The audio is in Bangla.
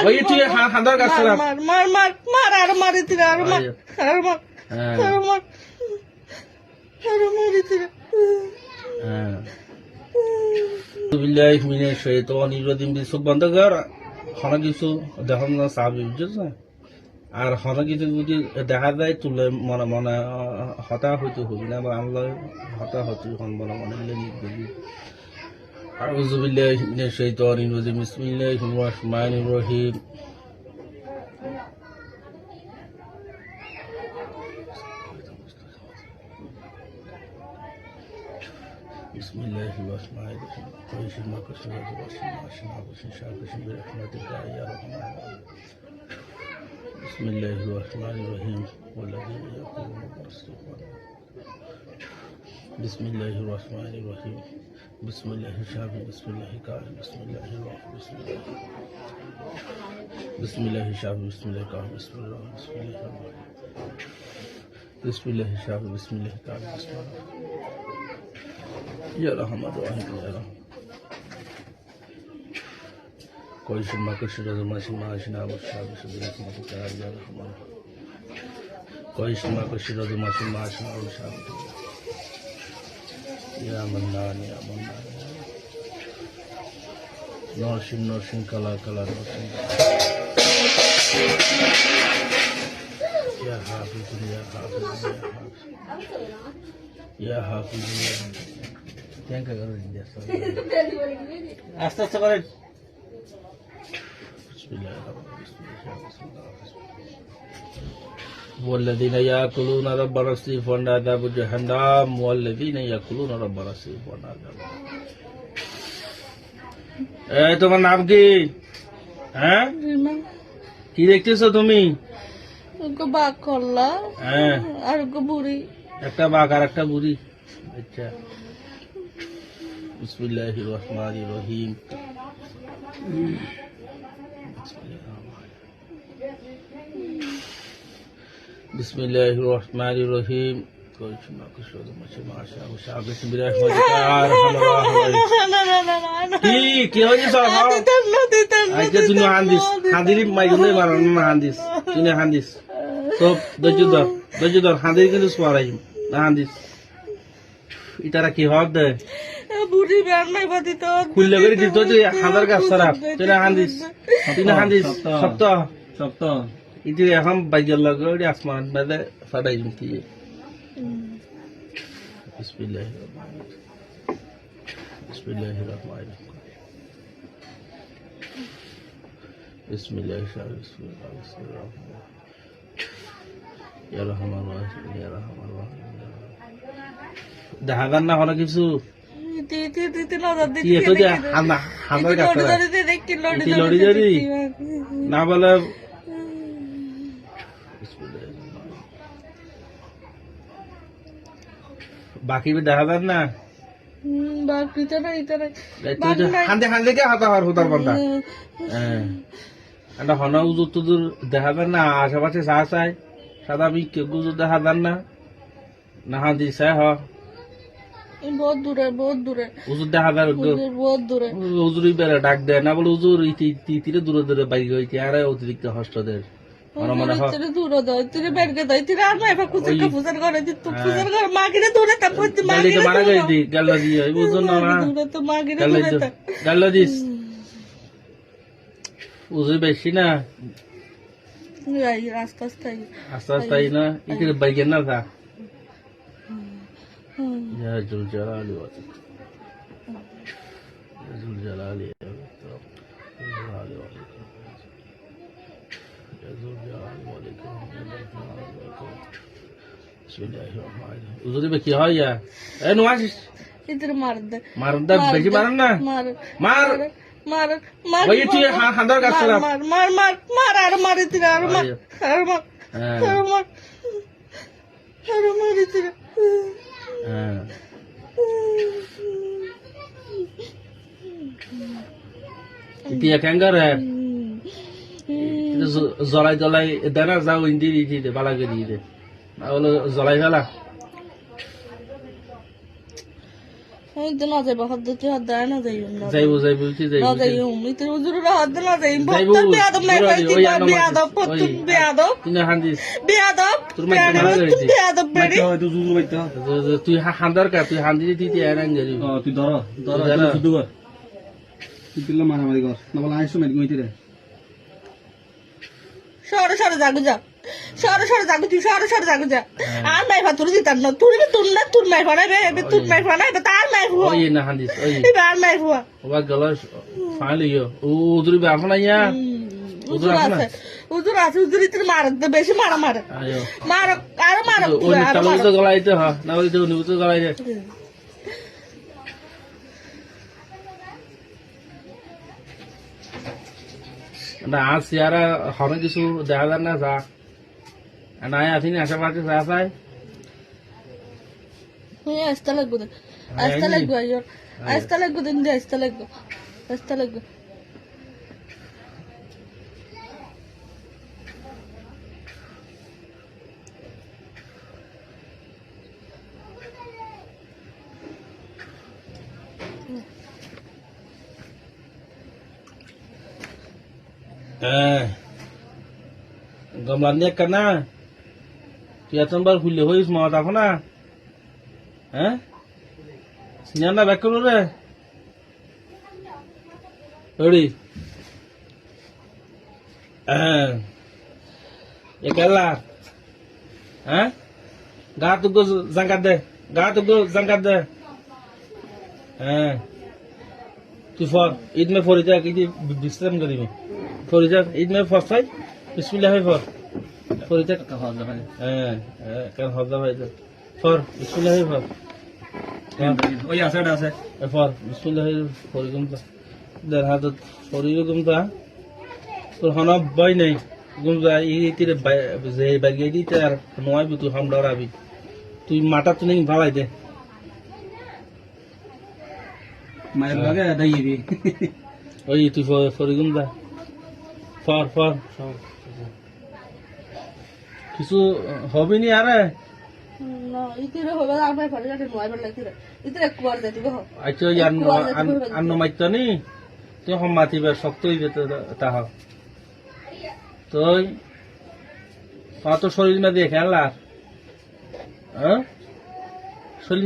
ওই তুই হাঁদার কাছে মার মার মার মার আর মারি তিরা আর মার আর মার আর মার আর মারি তিরা বিল্লাহি মিনাশ শাইতানির রাজিম চোখ বন্ধ কর হনা কিছু দেখাম না সাহাবি বুঝছ আর হনা কিছু যদি দেখা যায় তুলে মনে মনে হতা হইতে হবি না আল্লাহ হতা হতে হন মনে মনে বলি আউযু বিল্লাহি মিনাশ শাইতানির রাজিম বিসমিল্লাহির রহমানির রহিম بسم الله الرحمن الرحيم ويش ما كسر الرسول عشنا بشنشاف برحمتك يا رحمن بسم الله الرحمن الرحيم والذين يقولون بسم الله الرحمن الرحيم بسم الله الشافي بسم الله كامل بسم الله الرحمن بسم الله الشافي بسم الله كامل بسم الله بسم الله الشافي بسم الله كامل بسم الله يا رحمن الرحيم يا رحمن कोई शिमा को शिरोज़ माशिमा आशिना बुशाब शुद्ध मत कर या रहमान कोई शिमा को शिरोज़ माशिमा आशिना बुशाब या मन्नान नौशिन कला कला नौशिन या हाफिज या हाफिज Thank you. Aste aste kore. والذين يأكلون ربنا اصرف عنا عذاب جهنم والذين يأكلون ربنا اصرف عنا عذاب এই তোমার নাম কি হ্যাঁ কি দেখতেছো তুমি ওকে বাঘ করলা হ্যাঁ আর ওকে বুড়ি একটা বাঘ আর একটা বুড়ি আচ্ছা بسم الله الرحمن الرحيم بسم الله الرحمن الرحيم কোই শোনা কুশল মাছে মাশা মুশা বিসম বিরহমাতিকা আর কি কি হইছে সব আজকে তুমি হান্দিস মাইগুনে মারান না হান্দিস তুমি হান্দিস সব দজুদর হান্দিস কিন্তু সোয়ারাই না হান্দিস ইতারা কি হক দে বুড়ি ব্যান নাই বাদি তো খুললে করে দিত যে হাজার গাছ সারাপ তুই হান্দিস সপ্ত ইতি এখন বাইজার লাগে আসমান বাদে ফাটাই জুতি বিসমিল্লাহির রহমানির রহিম বিসমিল্লাহির ইয়া রহমান ইয়া রহমান দেখাগান না হলো কিছু না বলে বাকি দেখা যান না হান্দে হান্দে কে হাতা হওয়ার হুতার বন্ধা একটা হন উজুর টুজুর দেখা যান না আশেপাশে চা চাই সাদা বি কেউ গুজুর দেখা যান না হান্দি চাই হ বহুত দূরে উজুর দেখা যায় বহুত দূরে উজুরি বেড়ে ডাক দেয় না বলে উজুর ইতিরে দূরে বাইক হইতে আর অতিরিক্ত হস্ত দেয় মনে হয় দূরে দেয় তিরে বেড়কে দেয় তিরে আর নাই পূজার করে দিত পূজার ঘর মাগিরে দূরে তা করতে মাগিরে মারা গই দি গাল্লা দি এই বুঝো না দূরে তো মাগিরে দূরে গাল্লা দিস উজুর বেশি না আস্তে আস্তে না ইতিরে বাইকের না থা يا ذو الجلال والإكرام يا ذو الجلال والإكرام يا ذو الجلال والإكرام بسم الله الرحمن الرحيم উজুরি বে কি হয় ইয়া এ নোয়াসিস ইতর মার দে বেশি মারেন না মার ওই তুই হাঁদার কাছে মার আর মারি তিরা আর মার মারি তিরা ইতিয়া ক্যাঙ্গার জলাই দেনা যাও ইন্দি দিয়ে বালা করে দিয়ে না বলো জলাই ফেলা ওই তো না যাইব হাত দিতে হাত দেয় না যাইব না যাইবো যাইবো কি যাইবো না যাইব মিতে হুজুরের হাত দে না যাইব যাইবো, ভক্ত বেয়াদব নাই ওই পাইছি আন্না বেয়াদব মারছিস, পত্তু ওই। বেয়াদব তুই না হান্দিস বেয়াদব তোর মাইকে মারা গেছে। বেয়াদব বেরি হয়তো জুজু বাইতে তুই হান্দার কা তুই হান্দি দিতে এরান যাবি তুই ধর ধর ধরো। শুধু কর তুই পিল্লা মারামারি কর না বলে আইসো মেট গইতে রে সরে সরে জাগু যা সরে সরে জাগু তুই সরে সরে জাগু যা আর নাই ফাতুর দিতাম না তুই তুই না তুই নাই ফানাইবে এবে তুই নাই ফানাইবে তার নাই হুয়া ওই না হান্দিস ওই এবে আর নাই হুয়া ওবা গেল ফাইল ইয়ো ও উদরি বাফনা ইয়া হুজুর আছে হুজুর আছে হুজুর ইতর মারক দে বেশি মারা মারে আয়ো মারক আর মারক ওই আর তালু তো মারক গলাইতে হ না বলি তো নিউ তো গলাইতে না আজ ইয়ারা হরে কিছু দেখা যায় না যা না আছিনি আশেপাশে যা চাই হুই আস্তা লাগবো দে আস্তা লাগবো আইয়র আস্তা লাগবো দিন দে আস্তা লাগবো গমলান্দিয়া কানা তুই এতবার খুললে হইস মা দেখো না হ্যাঁ সিনার না ব্যাক করো রে ওড়ি এ কেলা হ্যাঁ গা তুগো জাঙ্গাত দে হ্যাঁ তুই ফর ঈদ মে ফরি যা ঈদ বিশ্রাম করিবি ফরি যা ঈদ মে ফসাই বিসমিল্লাহ ফর ফরি যা কেন হজা ভাই যা ফর বিসমিল্লাহ ফর ওই আছে আছে ফর বিসমিল্লাহ ফরি গুমতা দের হাত ফরি গুমতা তোর হনা বাই নাই গুমতা ই তিরে যে বাগিয়ে দিতে আর নয় তুই হাম ডরাবি তুই মাটা তুই ভালাই দে মায়ের লাগে দাইয়ে দি ওই তুই ফরি গুমতা ফর কিছু হবে নি আরে না ইতিরে হবে আর ভাই ফাড়ে যাতে নয় বলে ইতিরে কুয়ার দে দিবে আচ্ছা আন্ন মাইতো নি তুই হম মাতিবে শক্ত হইবে তো তাহ তুই তো শরীর মে দেখে আল্লাহ হ্যাঁ শরীর